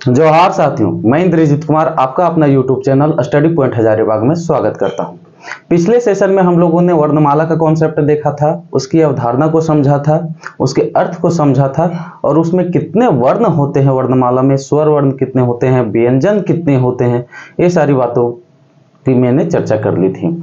जोहार साथियों, मैं इंद्रजीत कुमार आपका अपना YouTube channel study point Hazaribagh में स्वागत करता हूं। पिछले सेशन में हम लोगों ने वर्णमाला का कॉन्सेप्ट देखा था, उसकी अवधारणा को समझा था, उसके अर्थ को समझा था और उसमें कितने वर्ण होते हैं वर्णमाला में, स्वर वर्ण कितने होते हैं, व्यंजन कितने होते हैं, ये सारी बातों की मैंने चर्चा कर ली थी।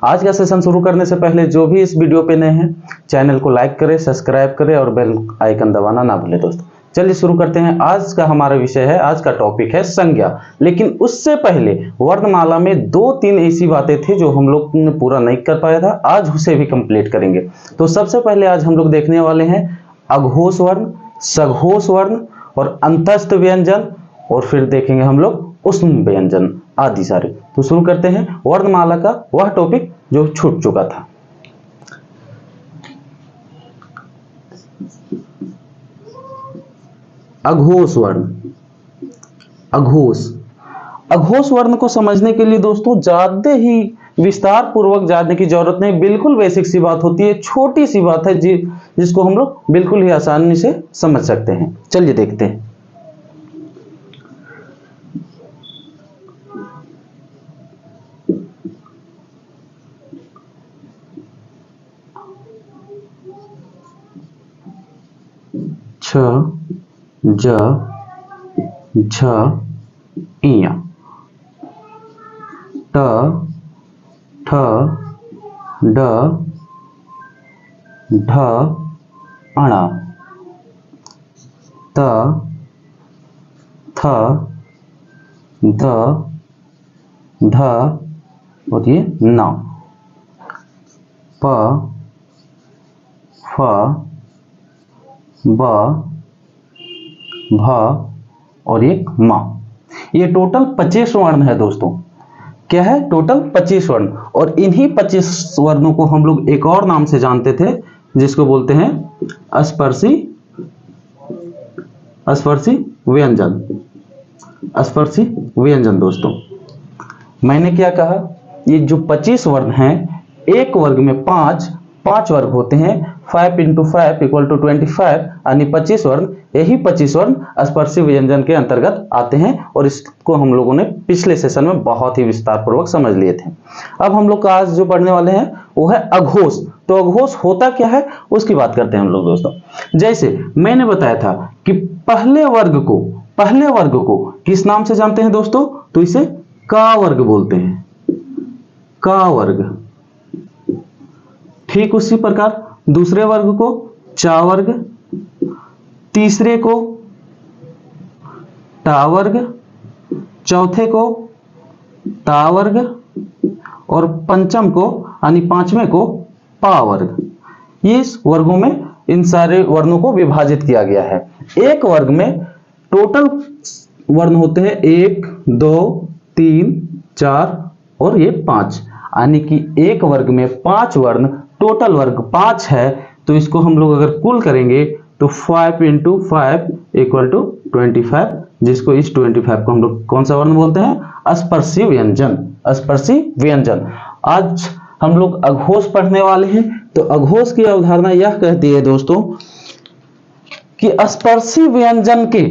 आज का सेशन शुरू करने से पहले जो भी इस वीडियो पे नए हैं, चैनल को लाइक करें, सब्सक्राइब करें और बेल आइकन दबाना ना भूलें। दोस्तों चलिए शुरू करते हैं। आज का हमारा विषय है, आज का टॉपिक है संज्ञा। लेकिन उससे पहले वर्णमाला में 2-3 ऐसी बातें थी जो हम लोग ने पूरा नहीं कर पाया था, आज उसे भी कंप्लीट करेंगे। तो सबसे पहले आज हम लोग देखने वाले हैं अघोष वर्ण, सघोष वर्ण और अंतस्थ व्यंजन, और फिर देखेंगे हम लोग ऊष्म व्यंजन आदि सारे। तो शुरू करते हैं वर्णमाला का वह टॉपिक जो छूट चुका था। अघोष वर्ण। अघोष वर्ण को समझने के लिए दोस्तों ज्यादा ही विस्तार पूर्वक जानने की जरूरत नहीं, बिल्कुल बेसिक सी बात होती है, छोटी सी बात है जिसको हम लोग बिल्कुल ही आसानी से समझ सकते हैं। चलिए देखते हैं। छ, ज, झ, इया, ट, ठ, ड, ढ, अणा, त, थ, द, ध और ये न, प, फ, ब, भ और एक म। ये टोटल 25 वर्ण है दोस्तों। क्या है? टोटल 25 वर्ण। और इन्हीं 25 वर्णों को हम लोग एक और नाम से जानते थे जिसको बोलते हैं स्पर्शी व्यंजन। स्पर्शी व्यंजन दोस्तों, मैंने क्या कहा? ये जो 25 वर्ण हैं, एक वर्ग में 5 वर्ग होते हैं। 5 × 5 = 25 यानी 25 वर्ण। यही 25 वर्ण स्पर्शी व्यंजन के अंतर्गत आते हैं और इसको हम लोगों ने पिछले सेशन में बहुत ही विस्तार पूर्वक समझ लिए थे। अब हम लोग का आज जो पढ़ने वाले हैं वो है अघोष। तो अघोष होता क्या है उसकी बात करते हैं हम लोग दोस्तों। जैसे मैंने बताया था कि पहले वर्ग को किस नाम से जानते हैं दोस्तों? तो इसे का वर्ग बोलते हैं, का वर्ग। ठीक उसी प्रकार दूसरे वर्ग को चा वर्ग, तीसरे को टा वर्ग, चौथे को ता वर्ग और पंचम को यानी पांचवें को पा वर्ग। ये इस वर्गों में इन सारे वर्णों को विभाजित किया गया है। एक वर्ग में टोटल वर्ण होते हैं 1, 2, 3, 4 और ये 5, यानी कि एक वर्ग में 5 वर्ण। टोटल वर्ग 5 है, तो इसको हम लोग अगर कुल करेंगे तो 5 × 5 = 25, जिसको इस 25 को हम लोग कौन सा वर्ण बोलते हैं? स्पर्शी व्यंजन। स्पर्शी व्यंजन। आज हम लोग अघोष पढ़ने वाले हैं। तो अघोष की अवधारणा यह कहती है दोस्तों कि स्पर्शी व्यंजन के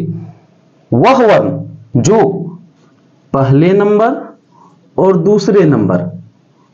वह वर्ण जो पहले नंबर और दूसरे नंबर,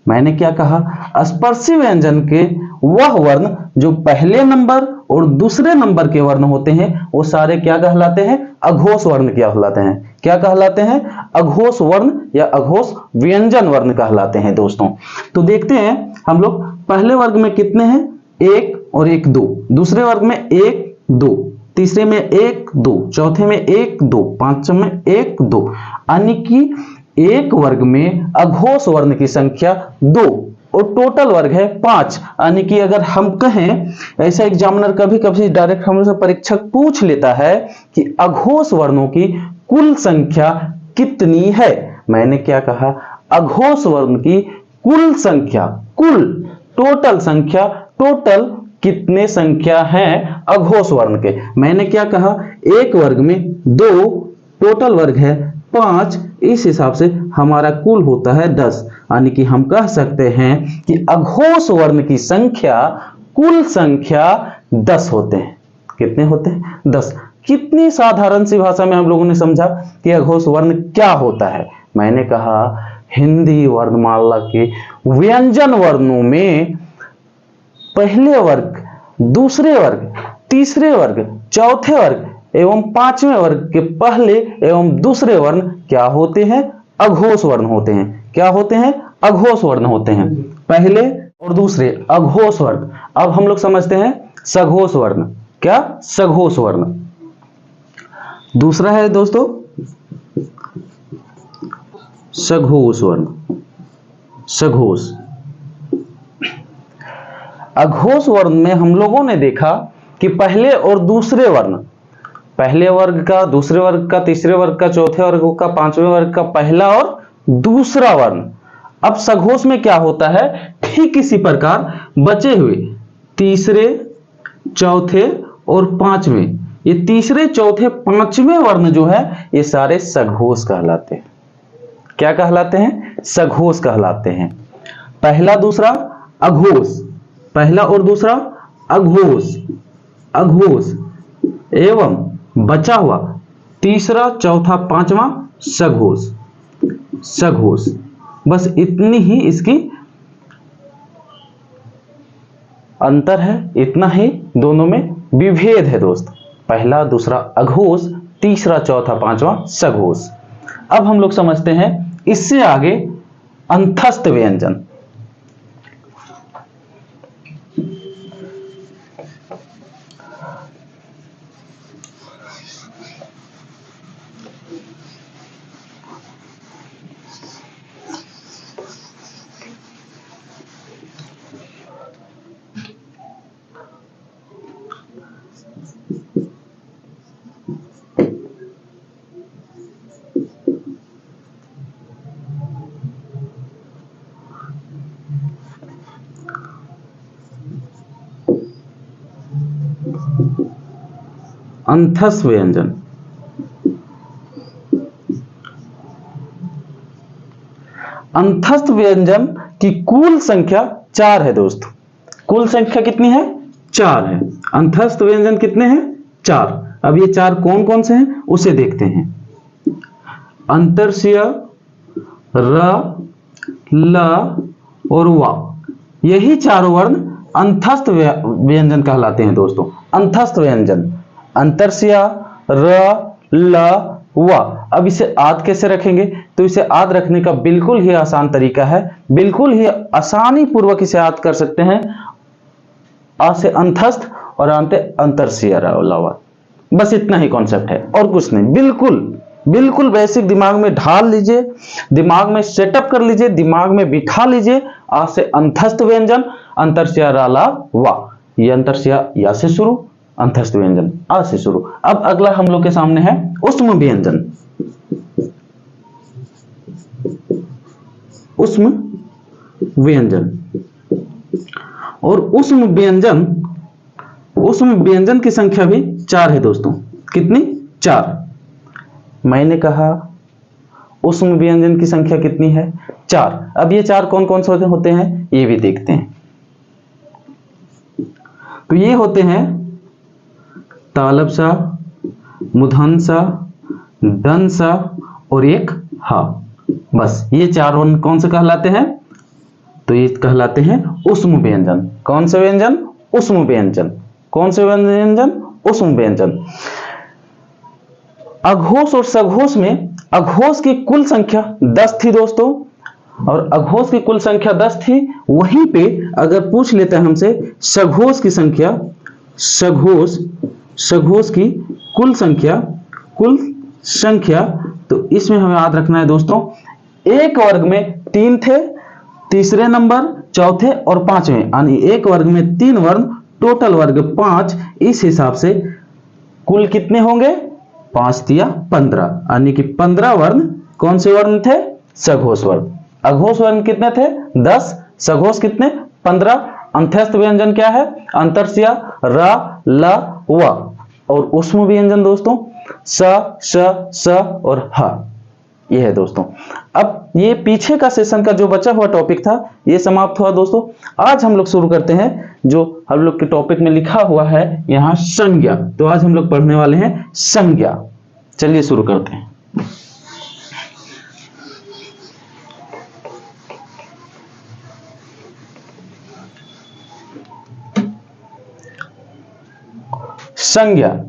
मैंने क्या कहा? स्पर्शी व्यंजन के वह वर्ण जो पहले नंबर और दूसरे नंबर के वर्ण होते हैं वो सारे क्या कहलाते हैं? अघोष वर्ण कहलाते हैं। क्या कहलाते हैं? अघोष वर्ण या अघोष व्यंजन वर्ण कहलाते हैं दोस्तों। तो देखते हैं हम लोग पहले वर्ग में कितने हैं? 1 और 1, 2। दूसरे वर्ग में 1, 2, तीसरे में 1, 2, चौथे में 1, 2, पांचवें में 1, 2, यानी कि एक वर्ग में अघोष वर्ण की संख्या 2 और टोटल वर्ग है 5। यानी कि अगर हम कहें, ऐसा एग्जामिनर कभी कभी डायरेक्ट हमसे परीक्षक पूछ लेता है कि अघोष वर्णों की कुल संख्या कितनी है। मैंने क्या कहा? अघोष वर्ण की कुल संख्या, कुल टोटल संख्या, टोटल कितने संख्या है अघोष वर्ण के। मैंने क्या कहा? एक वर्ग में 2, टोटल वर्ग है 5, इस हिसाब से हमारा कुल होता है 10। यानी कि हम कह सकते हैं कि अघोष वर्ण की संख्या, कुल संख्या 10 होते हैं। कितने होते हैं? 10। कितनी साधारण सी भाषा में हम लोगों ने समझा कि अघोष वर्ण क्या होता है। मैंने कहा हिंदी वर्णमाला के व्यंजन वर्णों में पहले वर्ग, दूसरे वर्ग, तीसरे वर्ग, चौथे वर्ग एवं पांचवें वर्ग के पहले एवं दूसरे वर्ण क्या होते हैं? अघोष वर्ण होते हैं। क्या होते हैं? अघोष वर्ण होते हैं। पहले और दूसरे अघोष वर्ण। अब हम लोग समझते हैं सघोष वर्ण। क्या? सघोष वर्ण। दूसरा है दोस्तों सघोष वर्ण। सघोष। अघोष वर्ण में हम लोगों ने देखा कि पहले और दूसरे वर्ण, पहले वर्ग का, दूसरे वर्ग का, तीसरे वर्ग का, चौथे वर्ग का, पांचवें वर्ग का पहला और दूसरा वर्ण। अब सघोष में क्या होता है? ठीक इसी प्रकार बचे हुए तीसरे, चौथे और पांचवें, ये तीसरे, चौथे, पांचवें वर्ण जो है ये सारे सघोष कहलाते हैं। क्या कहलाते हैं? सघोष कहलाते हैं। पहला दूसरा अघोष, पहला और दूसरा अघोष, अघोष एवं बचा हुआ तीसरा, चौथा, पांचवा सघोष, सघोष। बस इतनी ही इसकी अंतर है, इतना ही दोनों में विभेद है दोस्त। पहला दूसरा अघोष, तीसरा, चौथा, पांचवा सघोष। अब हम लोग समझते हैं इससे आगे अंतस्थ व्यंजन। अंतस्थ व्यंजन। अंतस्थ व्यंजन की कुल संख्या 4 है दोस्त। कुल संख्या कितनी है? 4 है। अंतस्थ व्यंजन कितने हैं? 4। अब ये 4 कौन कौन से हैं उसे देखते हैं। अंतर्षीय, र, ल और वा, यही चारों वर्ण अंतस्थ व्यंजन कहलाते हैं दोस्तों। अंतस्थ व्यंजन अंतर्षीय, र, ल, व। अब इसे आद कैसे रखेंगे? तो इसे आद रखने का बिल्कुल ही आसान तरीका है, बिल्कुल ही आसानी पूर्वक इसे आद कर सकते हैं। आ से अंतस्थ और अंत अंतर्षीय, र, बस इतना ही कॉन्सेप्ट है और कुछ नहीं। बिल्कुल बिल्कुल बेसिक दिमाग में ढाल लीजिए, दिमाग में सेटअप कर लीजिए, दिमाग में बिठा लीजिए। आ से अंतस्थ व्यंजन, अंतर्षीय, र, ल, व। ये अंतर्षीय या से शुरू, अंतस्थ व्यंजन आ से शुरू। अब अगला हम लोग के सामने है ऊष्म व्यंजन। ऊष्म व्यंजन। और ऊष्म व्यंजन की संख्या भी 4 है दोस्तों। कितनी? 4। मैंने कहा ऊष्म व्यंजन की संख्या कितनी है? 4। अब ये 4 कौन कौन से होते हैं ये भी देखते हैं। तो ये होते हैं तालब सा, मूर्धन्य सा, दंत सा और एक हा। बस ये 4 वर्ण कौन से कहलाते हैं? तो ये कहलाते हैं ऊष्म व्यंजन। कौन से व्यंजन? ऊष्म व्यंजन। कौन से व्यंजन? ऊष्म व्यंजन। अघोष और सघोष में अघोष की कुल संख्या 10 थी दोस्तों, और अघोष की कुल संख्या 10 थी। वहीं पे अगर पूछ लेते हैं हमसे सघोष की संख्या, सघोष की कुल संख्या, तो इसमें हमें याद रखना है दोस्तों, एक वर्ग में 3 थे, तीसरे नंबर, चौथे और पांचवें, यानी एक वर्ग में 3 वर्ण, टोटल वर्ग 5। इस हिसाब से कुल कितने होंगे? 5 तिया 15, यानी कि 15 वर्ण कौन से वर्ण थे? सघोष वर्ण। अघोष वर्ण कितने थे? 10। सघोष कितने? 15। अंतस्थ व्यंजन क्या है? अंतर्षीय, र, ल, व। और ऊष्म व्यंजन दोस्तों स, श, स और ह। ये है दोस्तों। अब ये पीछे का सेशन का जो बचा हुआ टॉपिक था ये समाप्त हुआ दोस्तों। आज हम लोग शुरू करते हैं जो हम लोग के टॉपिक में लिखा हुआ है यहाँ संज्ञा। तो आज हम लोग पढ़ने वाले हैं संज्ञा। चलिए शुरू करते हैं। संज्ञा,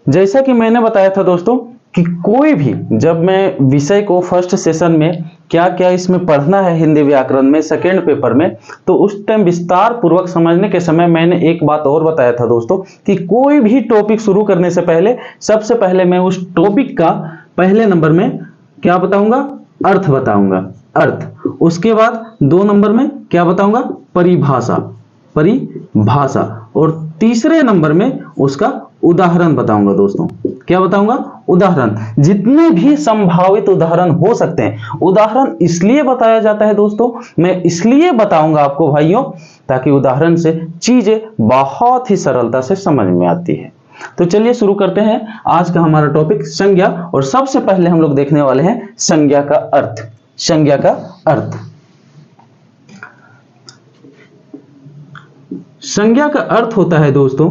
जैसा कि मैंने बताया था दोस्तों कि कोई भी, जब मैं विषय को फर्स्ट सेशन में क्या क्या इसमें पढ़ना है हिंदी व्याकरण में सेकेंड पेपर में, तो उस टाइम विस्तार पूर्वक समझने के समय मैंने एक बात और बताया था दोस्तों कि कोई भी टॉपिक शुरू करने से पहले सबसे पहले मैं उस टॉपिक का पहले नंबर में क्या बताऊंगा, अर्थ बताऊंगा, अर्थ। उसके बाद 2 नंबर में क्या बताऊंगा, परिभाषा, परिभाषा। और तीसरे नंबर में उसका उदाहरण बताऊंगा दोस्तों। क्या बताऊंगा, उदाहरण। जितने भी संभावित उदाहरण हो सकते हैं, उदाहरण इसलिए बताया जाता है दोस्तों, मैं इसलिए बताऊंगा आपको भाइयों, ताकि उदाहरण से चीजें बहुत ही सरलता से समझ में आती है। तो चलिए शुरू करते हैं आज का हमारा टॉपिक संज्ञा। और सबसे पहले हम लोग देखने वाले हैं संज्ञा का अर्थ। संज्ञा का अर्थ, संज्ञा का अर्थ होता है दोस्तों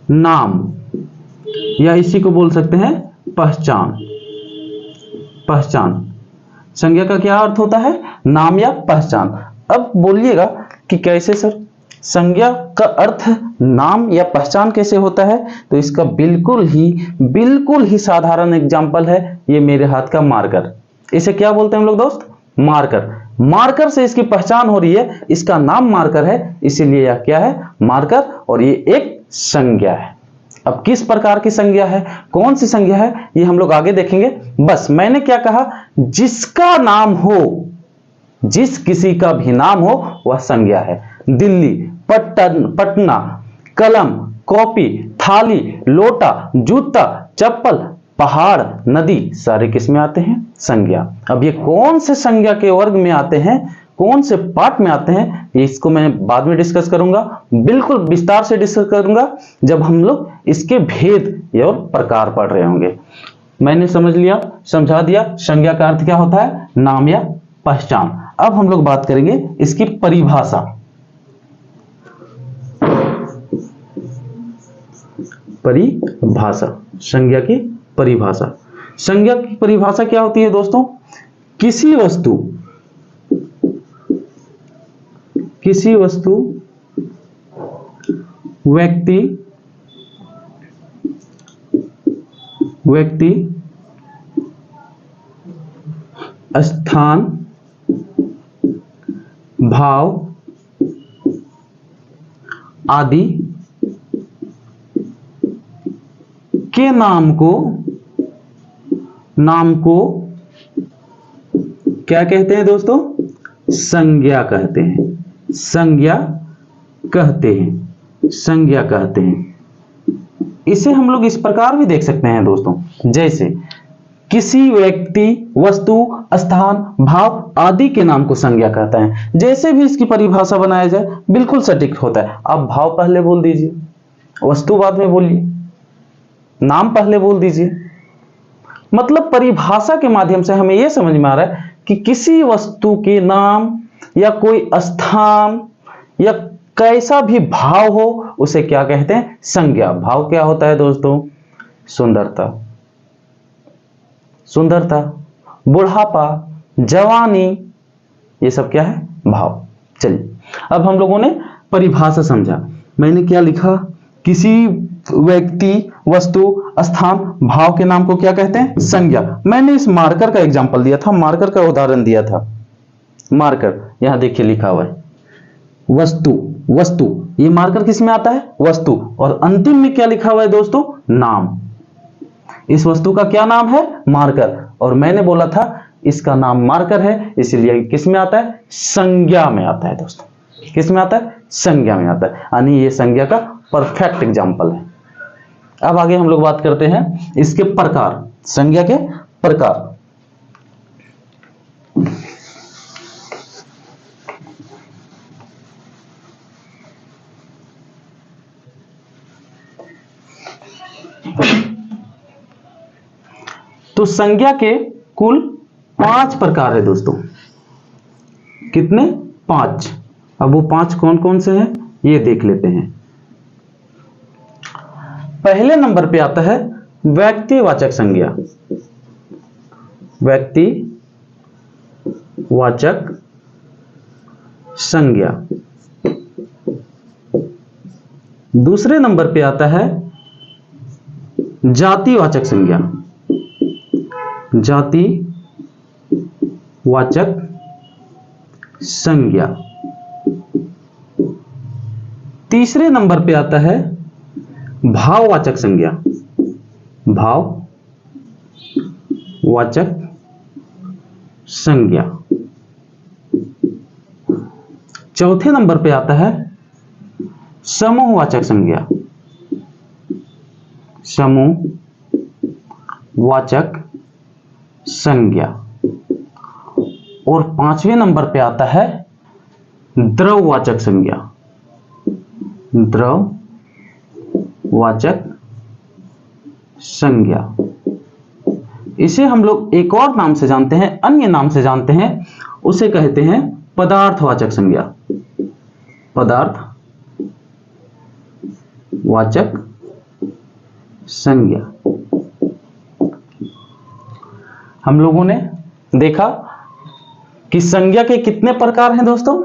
नाम, या इसी को बोल सकते हैं पहचान। पहचान, संज्ञा का क्या अर्थ होता है, नाम या पहचान। अब बोलिएगा कि कैसे सर, संज्ञा का अर्थ नाम या पहचान कैसे होता है? तो इसका बिल्कुल ही साधारण एग्जांपल है ये मेरे हाथ का मार्कर। इसे क्या बोलते हैं हम लोग दोस्त, मार्कर। मार्कर से इसकी पहचान हो रही है, इसका नाम मार्कर है, इसीलिए यह क्या है, मार्कर। और ये एक संज्ञा है। अब किस प्रकार की संज्ञा है, कौन सी संज्ञा है, ये हम लोग आगे देखेंगे। बस मैंने क्या कहा, जिसका नाम हो, जिस किसी का भी नाम हो वह संज्ञा है। दिल्ली, पटना, कलम, कॉपी, थाली, लोटा, जूता, चप्पल, पहाड़, नदी, सारे किस में आते हैं, संज्ञा। अब ये कौन से संज्ञा के वर्ग में आते हैं, कौन से पार्ट में आते हैं, इसको मैं बाद में डिस्कस करूंगा, बिल्कुल विस्तार से डिस्कस करूंगा जब हम लोग इसके भेद और प्रकार पढ़ रहे होंगे। मैंने समझ लिया, समझा दिया संज्ञा का अर्थ क्या होता है, नाम या पहचान। अब हम लोग बात करेंगे इसकी परिभाषा। परिभाषा, संज्ञा की परिभाषा। संज्ञा की परिभाषा क्या होती है दोस्तों, किसी वस्तु, व्यक्ति, स्थान, भाव आदि के नाम को क्या कहते हैं दोस्तों, संज्ञा कहते हैं। संज्ञा कहते हैं, संज्ञा कहते हैं। इसे हम लोग इस प्रकार भी देख सकते हैं दोस्तों, जैसे किसी व्यक्ति, वस्तु, स्थान, भाव आदि के नाम को संज्ञा कहता है। जैसे भी इसकी परिभाषा बनाया जाए बिल्कुल सटीक होता है। आप भाव पहले बोल दीजिए, वस्तु बाद में बोलिए, नाम पहले बोल दीजिए। मतलब परिभाषा के माध्यम से हमें यह समझ में आ रहा है कि किसी वस्तु के नाम या कोई स्थान या कैसा भी भाव हो उसे क्या कहते हैं, संज्ञा। भाव क्या होता है दोस्तों, सुंदरता, सुंदरता, बुढ़ापा, जवानी, ये सब क्या है, भाव। चलिए अब हम लोगों ने परिभाषा समझा। मैंने क्या लिखा, किसी व्यक्ति, वस्तु, स्थान, भाव के नाम को क्या कहते हैं, संज्ञा। मैंने इस मार्कर का एग्जांपल दिया था, मार्कर का उदाहरण दिया था। मार्कर यहां देखिए लिखा हुआ है वस्तु, वस्तु, ये मार्कर किस में आता है, वस्तु। और अंतिम में क्या लिखा हुआ है दोस्तों, नाम। इस वस्तु का क्या नाम है, मार्कर। और मैंने बोला था इसका नाम मार्कर है, इसलिए किस में आता है, संज्ञा में आता है दोस्तों। किस में आता है, संज्ञा में आता है। यानी ये संज्ञा का परफेक्ट एग्जांपल है। अब आगे हम लोग बात करते हैं इसके प्रकार, संज्ञा के प्रकार। तो तो संज्ञा के कुल 5 प्रकार है दोस्तों। कितने? 5। अब वो 5 कौन कौन से हैं ये देख लेते हैं। पहले नंबर पे आता है व्यक्तिवाचक संज्ञा। व्यक्तिवाचक संज्ञा। दूसरे नंबर पे आता है जातिवाचक संज्ञा। जातिवाचक संज्ञा। तीसरे नंबर पे आता है भाववाचक संज्ञा। भाववाचक संज्ञा। चौथे नंबर पे आता है समूहवाचक संज्ञा। समूहवाचक संज्ञा। और 5वें नंबर पे आता है द्रववाचक संज्ञा। द्रववाचक संज्ञा। इसे हम लोग एक और नाम से जानते हैं, अन्य नाम से जानते हैं, उसे कहते हैं पदार्थवाचक संज्ञा। पदार्थवाचक संज्ञा। हम लोगों ने देखा कि संज्ञा के कितने प्रकार हैं दोस्तों?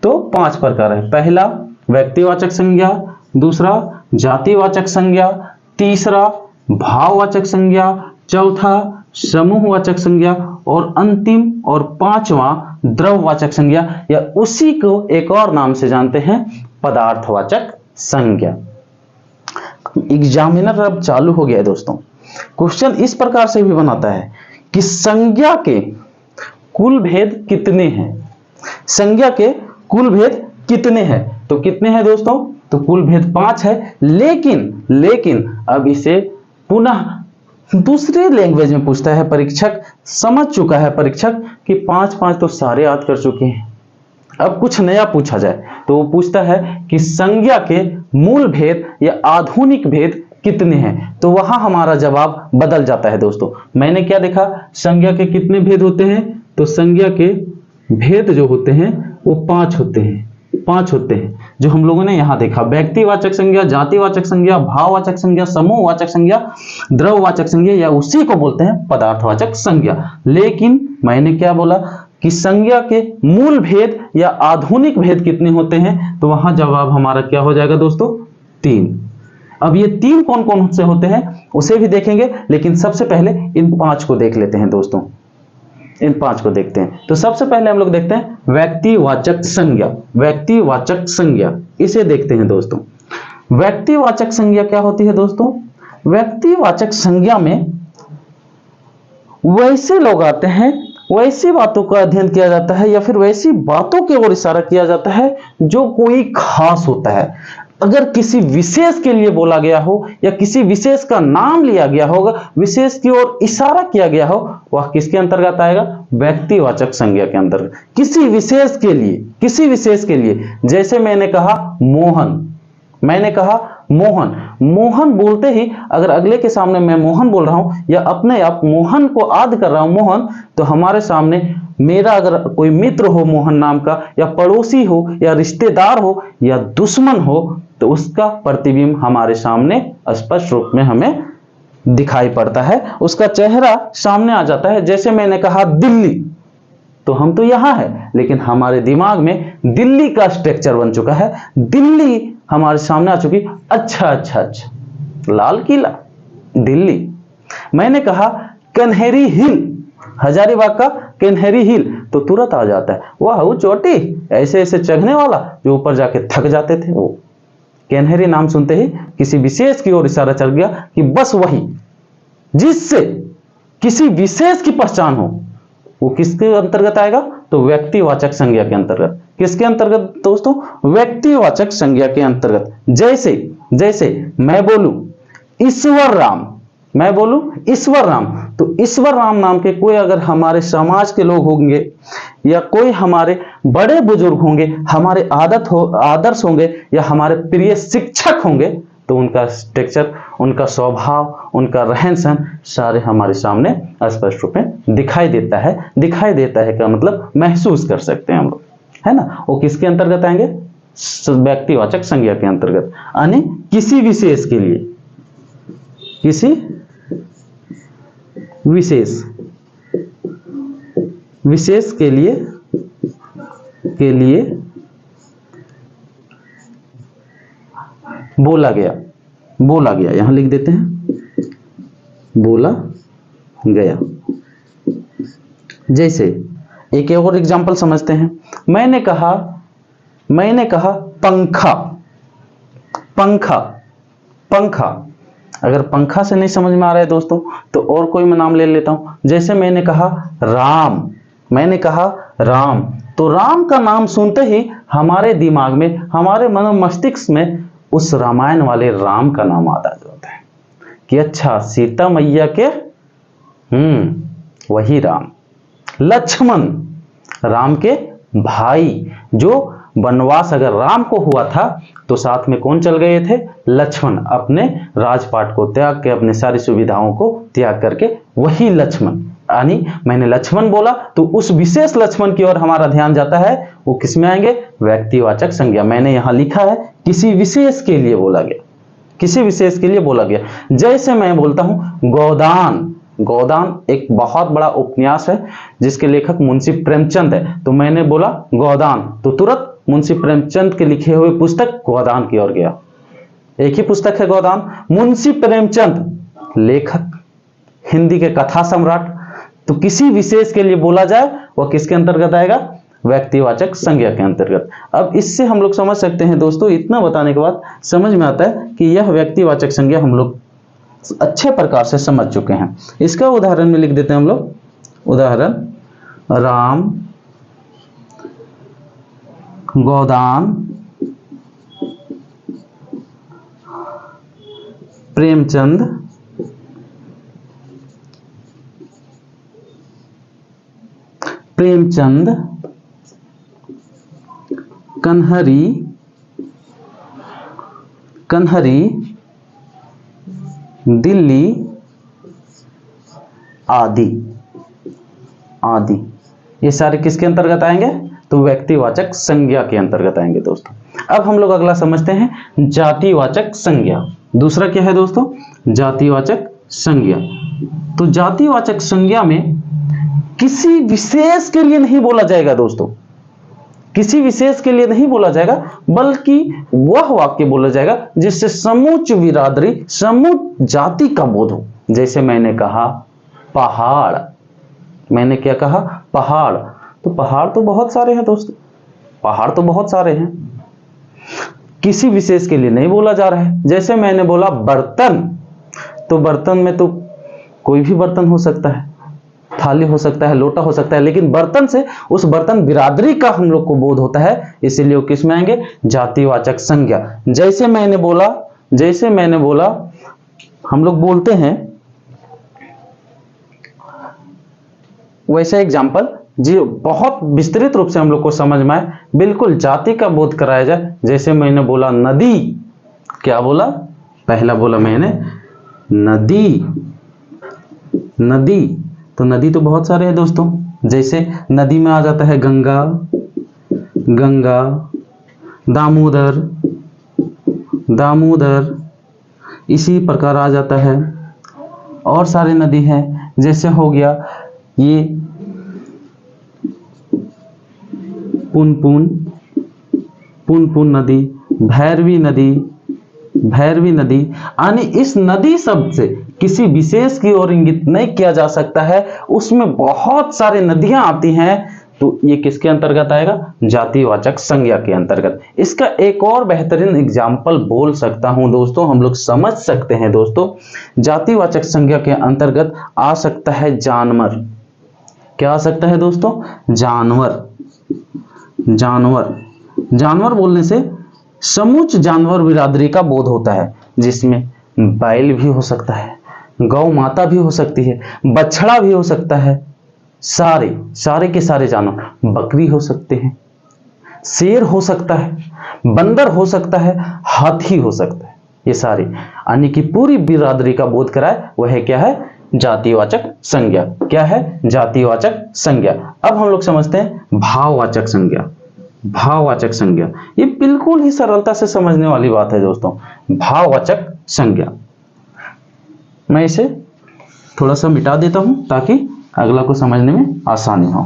तो 5 प्रकार है। पहला व्यक्तिवाचक संज्ञा, दूसरा जातिवाचक संज्ञा, तीसरा भाववाचक संज्ञा, चौथा समूहवाचक संज्ञा और अंतिम और 5वां द्रववाचक संज्ञा, या उसी को एक और नाम से जानते हैं पदार्थवाचक संज्ञा। एग्जामिनर अब चालू हो गया है दोस्तों। क्वेश्चन इस प्रकार से भी बनाता है कि संज्ञा के कुल भेद कितने हैं? संज्ञा के कुल भेद कितने हैं? तो कितने हैं दोस्तों? तो कुल भेद 5 है। लेकिन अब इसे पुनः दूसरे लैंग्वेज में पूछता है परीक्षक। समझ चुका है परीक्षक कि 5 तो सारे याद कर चुके हैं, अब कुछ नया पूछा जाए तो वो पूछता है कि संज्ञा के मूल भेद या आधुनिक भेद कितने हैं? तो वहां हमारा जवाब बदल जाता है दोस्तों। मैंने क्या देखा, संज्ञा के कितने भेद होते हैं? तो संज्ञा के भेद जो होते हैं वो 5 होते हैं। 5 होते हैं जो हम लोगों ने यहां देखा। व्यक्तिवाचक संज्ञा, जातिवाचक संज्ञा, भाववाचक संज्ञा, समूहवाचक संज्ञा, द्रववाचक संज्ञा, या उसी को बोलते हैं पदार्थवाचक संज्ञा। लेकिन मैंने क्या बोला कि संज्ञा के मूल भेद या आधुनिक भेद कितने होते हैं? तो वहां जवाब हमारा क्या हो जाएगा दोस्तों? 3। अब ये 3 कौन कौन से होते हैं उसे भी देखेंगे, लेकिन सबसे पहले इन 5 को देख लेते हैं दोस्तों। इन 5 को देखते हैं। तो सबसे पहले हम लोग देखते हैं व्यक्तिवाचक संज्ञा। व्यक्तिवाचक संज्ञा इसे देखते हैं दोस्तों। व्यक्तिवाचक संज्ञा क्या होती है दोस्तों? व्यक्तिवाचक संज्ञा में वैसे लोग आते हैं, वैसी बातों का अध्ययन किया जाता है या फिर वैसी बातों की ओर इशारा किया जाता है जो कोई खास होता है। अगर किसी विशेष के लिए बोला गया हो या किसी विशेष का नाम लिया गया होगा, विशेष की ओर इशारा किया गया हो, वह किसके अंतर्गत आएगा? व्यक्तिवाचक संज्ञा के अंतर्गत। किसी विशेष के लिए जैसे मैंने कहा मोहन बोलते ही अगर अगले के सामने मैं मोहन बोल रहा हूं या अपने आप मोहन को आद कर रहा हूं मोहन, तो हमारे सामने मेरा अगर कोई मित्र हो मोहन नाम का, या पड़ोसी हो, या रिश्तेदार हो, या दुश्मन हो, तो उसका प्रतिबिंब हमारे सामने स्पष्ट रूप में हमें दिखाई पड़ता है, उसका चेहरा सामने आ जाता है। जैसे मैंने कहा दिल्ली, तो हम तो यहां है, लेकिन हमारे दिमाग में दिल्ली का स्ट्रक्चर बन चुका है, दिल्ली हमारे सामने आ चुकी। अच्छा, लाल किला, दिल्ली। मैंने कहा कन्हेरी हिल, हजारीबाग का कन्हेरी हिल, तो तुरंत आ जाता है वाह वो चोटी, ऐसे चढ़ने वाला जो ऊपर जाके थक जाते थे। वो कन्हेरी नाम सुनते ही किसी विशेष की ओर इशारा चल गया कि बस वही, जिससे किसी विशेष की पहचान हो, वो किसके अंतर्गत आएगा? तो व्यक्तिवाचक संज्ञा के अंतर्गत। किसके अंतर्गत दोस्तों? व्यक्तिवाचक संज्ञा के अंतर्गत। जैसे मैं बोलूं ईश्वर राम, तो ईश्वर राम नाम के कोई अगर हमारे समाज के लोग होंगे या कोई हमारे बड़े बुजुर्ग होंगे, हमारे आदर्श होंगे या हमारे प्रिय शिक्षक होंगे, तो उनका स्ट्रक्चर, उनका स्वभाव, उनका रहन सहन सारे हमारे सामने स्पष्ट रूप में दिखाई देता है। दिखाई देता है का मतलब महसूस कर सकते हैं हम लोग, है ना। वो किसके अंतर्गत आएंगे? व्यक्तिवाचक संज्ञा के अंतर्गत। यानी किसी विशेष के लिए, किसी विशेष के लिए बोला गया, यहां लिख देते हैं, बोला गया। जैसे एक और एग्जांपल समझते हैं। मैंने कहा पंखा। अगर पंखा से नहीं समझ में आ रहा है दोस्तों तो और कोई मैं नाम ले लेता हूं। जैसे मैंने कहा राम, तो राम का नाम सुनते ही हमारे दिमाग में, हमारे मस्तिष्क में उस रामायण वाले राम का नाम आता जाता है कि अच्छा सीता मैया के वही राम। लक्ष्मण, राम के भाई, जो वनवास अगर राम को हुआ था तो साथ में कौन चल गए थे? लक्ष्मण, अपने राजपाट को त्याग के, अपने सारी सुविधाओं को त्याग करके, वही लक्ष्मण। यानी मैंने लक्ष्मण बोला तो उस विशेष लक्ष्मण की ओर हमारा ध्यान जाता है। वो किस में आएंगे? व्यक्तिवाचक संज्ञा। मैंने यहां लिखा है किसी विशेष के लिए बोला गया, किसी विशेष के लिए बोला गया। जैसे मैं बोलता हूं गोदान एक बहुत बड़ा उपन्यास है जिसके लेखक मुंशी प्रेमचंद है, तो मैंने बोला गोदान तो तुरंत मुंशी प्रेमचंद के लिखे हुए पुस्तक गोदान की ओर गया। एक ही पुस्तक है गोदान, मुंशी प्रेमचंद लेखक, हिंदी के कथा सम्राट। तो किसी विशेष के लिए बोला जाए वह किसके अंतर्गत आएगा? व्यक्तिवाचक संज्ञा के अंतर्गत। अब इससे हम लोग समझ सकते हैं दोस्तों, इतना बताने के बाद समझ में आता है कि यह व्यक्तिवाचक संज्ञा हम लोग अच्छे प्रकार से समझ चुके हैं। इसका उदाहरण में लिख देते हैं हम लोग। उदाहरण, राम, गोदान, प्रेमचंद, कन्हरी, दिल्ली आदि। ये सारे किसके अंतर्गत आएंगे? तो व्यक्तिवाचक संज्ञा के अंतर्गत आएंगे दोस्तों। अब हम लोग अगला समझते हैं जातिवाचक संज्ञा। दूसरा क्या है दोस्तों? जातिवाचक संज्ञा। तो जातिवाचक संज्ञा में किसी विशेष के लिए नहीं बोला जाएगा दोस्तों, किसी विशेष के लिए नहीं बोला जाएगा, बल्कि वह वाक्य बोला जाएगा जिससे समूच बिरादरी, समूच जाति का बोध हो। जैसे मैंने कहा पहाड़, मैंने क्या कहा? पहाड़। तो पहाड़ तो बहुत सारे हैं दोस्तों, पहाड़ तो बहुत सारे हैं, किसी विशेष के लिए नहीं बोला जा रहा है। जैसे मैंने बोला बर्तन, तो बर्तन में तो कोई भी बर्तन हो सकता है, थाली हो सकता है, लोटा हो सकता है, लेकिन बर्तन से उस बर्तन बिरादरी का हम लोग को बोध होता है, इसीलिए वो किस में आएंगे? जातिवाचक संज्ञा। जैसे मैंने बोला हम लोग बोलते हैं, वैसा एग्जाम्पल जी बहुत विस्तृत रूप से हम लोग को समझ में आए, बिल्कुल जाति का बोध कराया जाए। जैसे मैंने बोला नदी, क्या बोला? पहला बोला मैंने नदी, तो नदी तो बहुत सारे हैं दोस्तों। जैसे नदी में आ जाता है गंगा, दामोदर, इसी प्रकार आ जाता है। और सारे नदी हैं, जैसे हो गया ये पुनपुन नदी, भैरवी नदी। यानी इस नदी शब्द से किसी विशेष की ओर इंगित नहीं किया जा सकता है, उसमें बहुत सारे नदियां आती हैं, तो ये किसके अंतर्गत आएगा? जातिवाचक संज्ञा के अंतर्गत। इसका एक और बेहतरीन एग्जाम्पल बोल सकता हूं दोस्तों, हम लोग समझ सकते हैं दोस्तों। जातिवाचक संज्ञा के अंतर्गत आ सकता है जानवर। क्या आ सकता है दोस्तों? जानवर बोलने से समूच जानवर बिरादरी का बोध होता है, जिसमें बैल भी हो सकता है, गौ माता भी हो सकती है, बछड़ा भी हो सकता है, सारे के सारे जानवर, बकरी हो सकते हैं, शेर हो सकता है, बंदर हो सकता है, हाथी हो सकता है। ये सारे यानी कि पूरी बिरादरी का बोध कराए, वह है क्या है, जातिवाचक संज्ञा। क्या है, जातिवाचक संज्ञा। अब हम लोग समझते हैं भाववाचक संज्ञा। भाववाचक संज्ञा ये बिल्कुल ही सरलता से समझने वाली बात है दोस्तों। भाववाचक संज्ञा, मैं इसे थोड़ा सा मिटा देता हूं ताकि अगला को समझने में आसानी हो,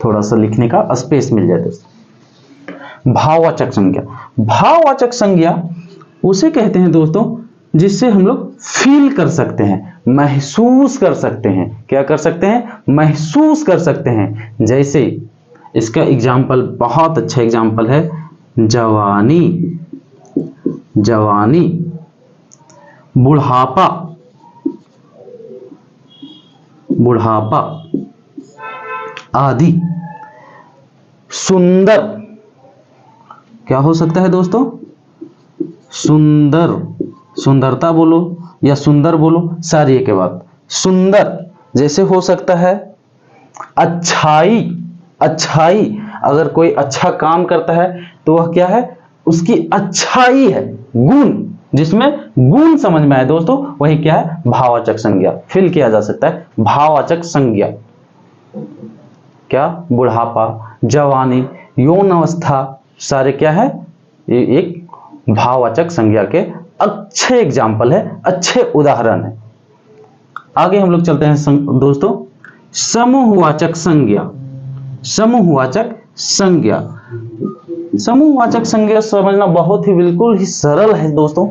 थोड़ा सा लिखने का स्पेस मिल जाए दोस्तों। भाववाचक संज्ञा, भाववाचक संज्ञा उसे कहते हैं दोस्तों जिससे हम लोग फील कर सकते हैं, महसूस कर सकते हैं। क्या कर सकते हैं, महसूस कर सकते हैं। जैसे इसका एग्जाम्पल, बहुत अच्छा एग्जाम्पल है जवानी, जवानी, बुढ़ापा, बुढ़ापा आदि। सुंदर, क्या हो सकता है दोस्तों, सुंदर, सुंदरता बोलो या सुंदर बोलो, सारी एक बात। सुंदर जैसे हो सकता है अच्छाई, अच्छाई, अगर कोई अच्छा काम करता है तो वह क्या है, उसकी अच्छाई है, गुण, जिसमें गुण समझ में आए दोस्तों, वही क्या है, भाववाचक संज्ञा। फील किया जा सकता है भाववाचक संज्ञा। क्या, बुढ़ापा, जवानी, यौन अवस्था, सारे क्या है, ये एक भाववाचक संज्ञा के अच्छे एग्जाम्पल है, अच्छे उदाहरण है। आगे हम लोग चलते हैं दोस्तों, समूहवाचक संज्ञा। समूहवाचक संज्ञा, समूहवाचक संज्ञा समझना बहुत ही बिल्कुल ही सरल है दोस्तों।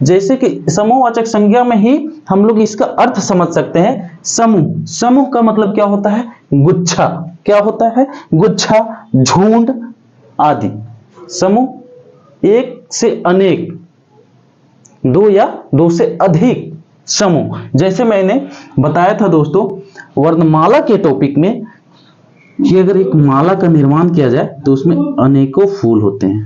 जैसे कि समूहवाचक संज्ञा में ही हम लोग इसका अर्थ समझ सकते हैं। समूह, समूह का मतलब क्या होता है, गुच्छा। क्या होता है, गुच्छा, झुंड आदि। समूह एक से अनेक, दो या दो से अधिक समूह। जैसे मैंने बताया था दोस्तों वर्णमाला के टॉपिक में कि अगर एक माला का निर्माण किया जाए तो उसमें अनेकों फूल होते हैं,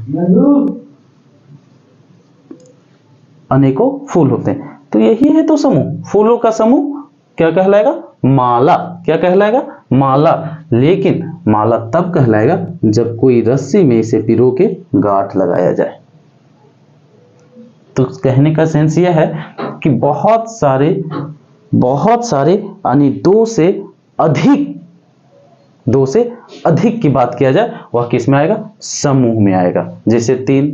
अनेकों फूल होते हैं। तो यही है तो समूह, फूलों का समूह क्या कहलाएगा, माला। क्या कहलाएगा, माला। लेकिन माला तब कहलाएगा जब कोई रस्सी में इसे पिरो के गांठ लगाया जाए। तो कहने का सेंस यह है कि बहुत सारे यानी दो से अधिक की बात किया जाए, वह किस में आएगा, समूह में आएगा। जैसे 3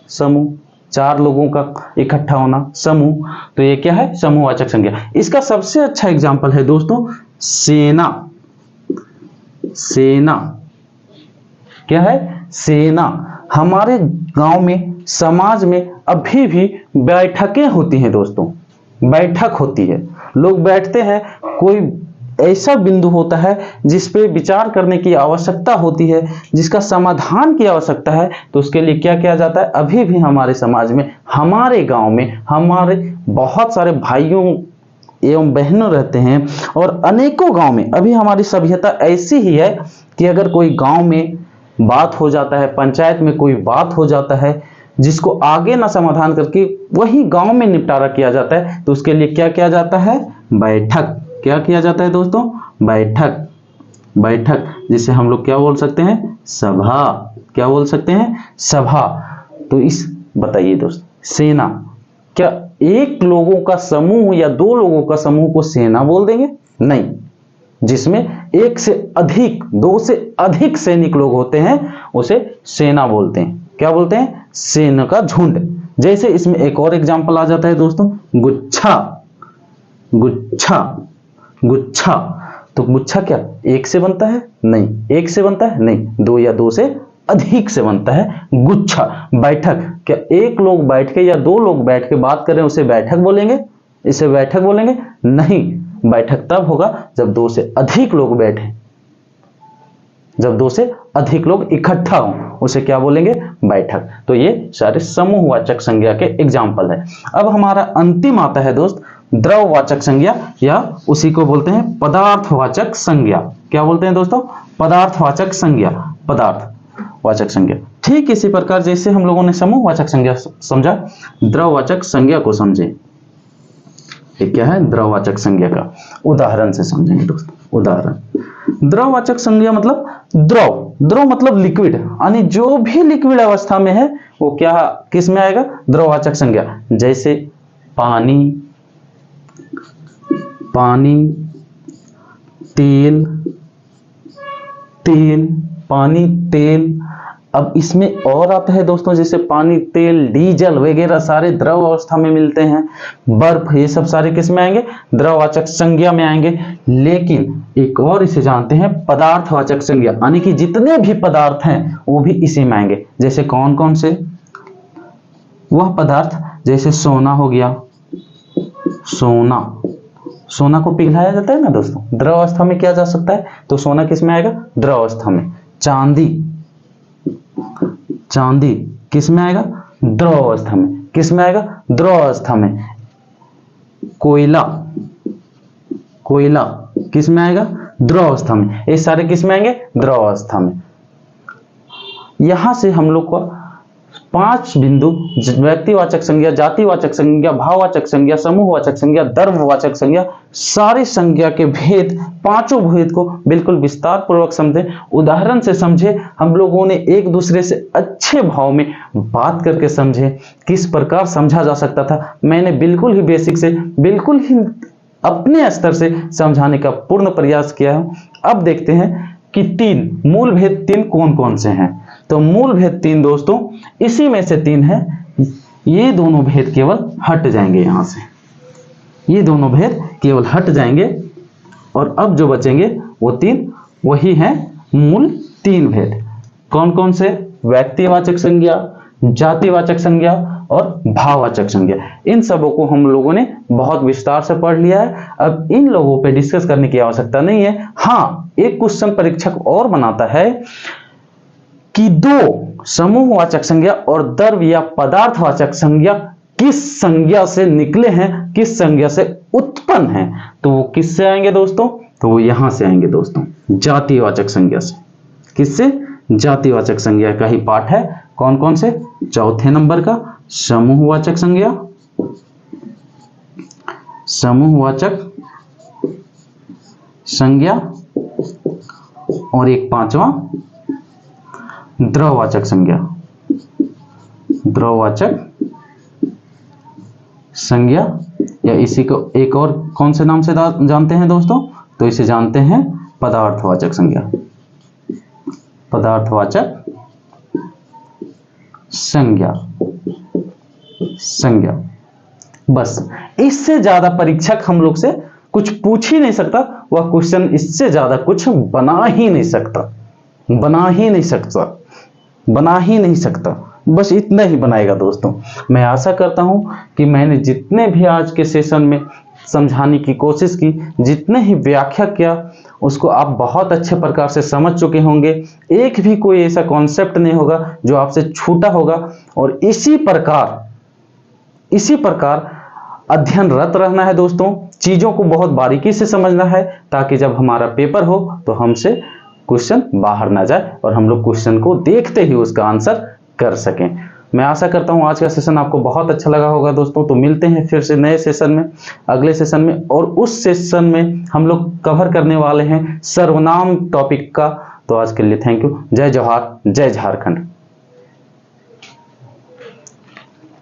समूह, 4 लोगों का इकट्ठा होना, समूह। तो ये क्या है, समूहवाचक संज्ञा। इसका सबसे अच्छा एग्जाम्पल है दोस्तों सेना। सेना क्या है, सेना। हमारे गांव में, समाज में अभी भी बैठकें होती हैं दोस्तों, बैठक होती है, लोग बैठते हैं। कोई ऐसा बिंदु होता है जिस पे विचार करने की आवश्यकता होती है, जिसका समाधान की आवश्यकता है, तो उसके लिए क्या किया जाता है। अभी भी हमारे समाज में, हमारे गांव में, हमारे बहुत सारे भाइयों एवं बहनों रहते हैं, और अनेकों गांव में अभी हमारी सभ्यता ऐसी ही है कि अगर कोई गांव में बात हो जाता है, पंचायत में कोई बात हो जाता है जिसको आगे ना समाधान करके वही गांव में निपटारा किया जाता है, तो उसके लिए क्या किया जाता है, बैठक। क्या किया जाता है दोस्तों, बैठक। बैठक जिसे हम लोग क्या बोल सकते हैं, सभा। क्या बोल सकते हैं, सभा। तो इस बताइए दोस्त, सेना, क्या एक लोगों का समूह या 2 लोगों का समूह को सेना बोल देंगे, नहीं। जिसमें 1 से अधिक, 2 से अधिक सैनिक लोग होते हैं उसे सेना बोलते हैं। क्या बोलते हैं, सेना का झुंड। जैसे इसमें एक और एग्जांपल आ जाता है दोस्तों, गुच्छा। गुच्छा, गुच्छा। तो गुच्छा क्या 1 से बनता है, नहीं। 1 से बनता है, नहीं। 2 या 2 से अधिक से बनता है गुच्छा। बैठक, क्या 1 लोग बैठ के या 2 लोग बैठ के बात कर रहे हैं उसे बैठक बोलेंगे, इसे बैठक बोलेंगे, नहीं। बैठक तब होगा जब 2 से अधिक लोग बैठे, जब 2 से अधिक लोग इकट्ठा हों, उसे क्या बोलेंगे, बैठक। तो ये सारे समूहवाचक संज्ञा के एग्जाम्पल है। अब हमारा अंतिम आता है दोस्त द्रववाचक संज्ञा, या उसी को बोलते हैं पदार्थवाचक संज्ञा। क्या बोलते हैं दोस्तों, पदार्थवाचक संज्ञा, पदार्थवाचक संज्ञा। ठीक इसी प्रकार जैसे हम लोगों ने समूहवाचक संज्ञा समझा, द्रववाचक संज्ञा को समझे। ये क्या है, द्रववाचक संज्ञा का उदाहरण से समझेंगे दोस्तों। उदाहरण, द्रववाचक संज्ञा मतलब द्रव, द्रव मतलब लिक्विड, यानी जो भी लिक्विड अवस्था में है वो क्या किस में आएगा, द्रववाचक संज्ञा। जैसे पानी, पानी, तेल, तेल, पानी, तेल। अब इसमें और आता है दोस्तों, जैसे पानी, तेल, डीजल वगैरह सारे द्रव अवस्था में मिलते हैं। बर्फ, ये सब सारे किस में आएंगे, द्रववाचक संज्ञा में आएंगे। लेकिन एक और इसे जानते हैं पदार्थवाचक संज्ञा, यानी कि जितने भी पदार्थ हैं वो भी इसी में आएंगे। जैसे कौन कौन से, वह पदार्थ जैसे सोना हो गया, सोना, सोना को पिघलाया जाता है ना दोस्तों, द्रव अवस्था में किया जा सकता है, तो सोना किस में आएगा, द्रव अवस्था में। चांदी, चांदी किस में आएगा, द्रव अवस्था में। किस में आएगा, द्रव अवस्था में। कोयला, कोयला किस में आएगा, द्रव अवस्था में। ये सारे किस में आएंगे, द्रव अवस्था में। यहां से हम लोग को 5 बिंदु, व्यक्तिवाचक संज्ञा, जातिवाचक संज्ञा, भाववाचक संज्ञा, समूहवाचक संज्ञा, द्रव्यवाचक संज्ञा, सारी संज्ञा के भेद, पांचों भेद को बिल्कुल विस्तार पूर्वक समझे, उदाहरण से समझे। हम लोगों ने एक दूसरे से अच्छे भाव में बात करके समझे, किस प्रकार समझा जा सकता था। मैंने बिल्कुल ही बेसिक से, बिल्कुल ही अपने स्तर से समझाने का पूर्ण प्रयास किया है। अब देखते हैं कि 3 मूल भेद 3 कौन कौन से हैं। तो मूल भेद 3 दोस्तों इसी में से 3 है। ये दोनों भेद केवल हट जाएंगे, यहां से ये दोनों भेद केवल हट जाएंगे, और अब जो बचेंगे वो 3 वही हैं मूल 3 भेद। कौन कौन से, व्यक्तिवाचक संज्ञा, जातिवाचक संज्ञा और भाववाचक संज्ञा। इन सबों को हम लोगों ने बहुत विस्तार से पढ़ लिया है। अब इन लोगों पे डिस्कस करने की आवश्यकता नहीं है। हाँ, एक क्वेश्चन परीक्षक और बनाता है कि 2 समूहवाचक संज्ञा और द्रव्य या पदार्थवाचक संज्ञा किस संज्ञा से निकले हैं, किस संज्ञा से उत्पन्न हैं। तो वो किससे आएंगे दोस्तों, तो वो यहां से आएंगे दोस्तों, जातिवाचक संज्ञा से। किससे, जातिवाचक संज्ञा का ही पाठ है। कौन कौन से, चौथे नंबर का समूहवाचक संज्ञा, समूहवाचक संज्ञा, और एक 5वां द्रववाचक संज्ञा, द्रववाचक संज्ञा, या इसी को एक और कौन से नाम से जानते हैं दोस्तों, तो इसे जानते हैं पदार्थवाचक संज्ञा, पदार्थवाचक संज्ञा, संज्ञा। बस इससे ज्यादा परीक्षक हम लोग से कुछ पूछ ही नहीं सकता, वह क्वेश्चन इससे ज्यादा कुछ बना ही नहीं सकता, बना ही नहीं सकता, बना ही नहीं सकता। बस इतना ही बनाएगा दोस्तों। मैं आशा करता हूं कि मैंने जितने भी आज के सेशन में समझाने की कोशिश की, जितने ही व्याख्या किया, उसको आप बहुत अच्छे प्रकार से समझ चुके होंगे। एक भी कोई ऐसा कॉन्सेप्ट नहीं होगा जो आपसे छूटा होगा। और इसी प्रकार अध्ययनरत रहना है दोस्तों, चीजों को बहुत बारीकी से समझना है, ताकि जब हमारा पेपर हो तो हमसे क्वेश्चन बाहर ना जाए और हम लोग क्वेश्चन को देखते ही उसका आंसर कर सकें। मैं आशा करता हूं आज का सेशन आपको बहुत अच्छा लगा होगा दोस्तों। तो मिलते हैं फिर से नए सेशन में, अगले सेशन में, और उस सेशन में हम लोग कवर करने वाले हैं सर्वनाम टॉपिक का। तो आज के लिए थैंक यू। जय जवाहर, जय झारखंड।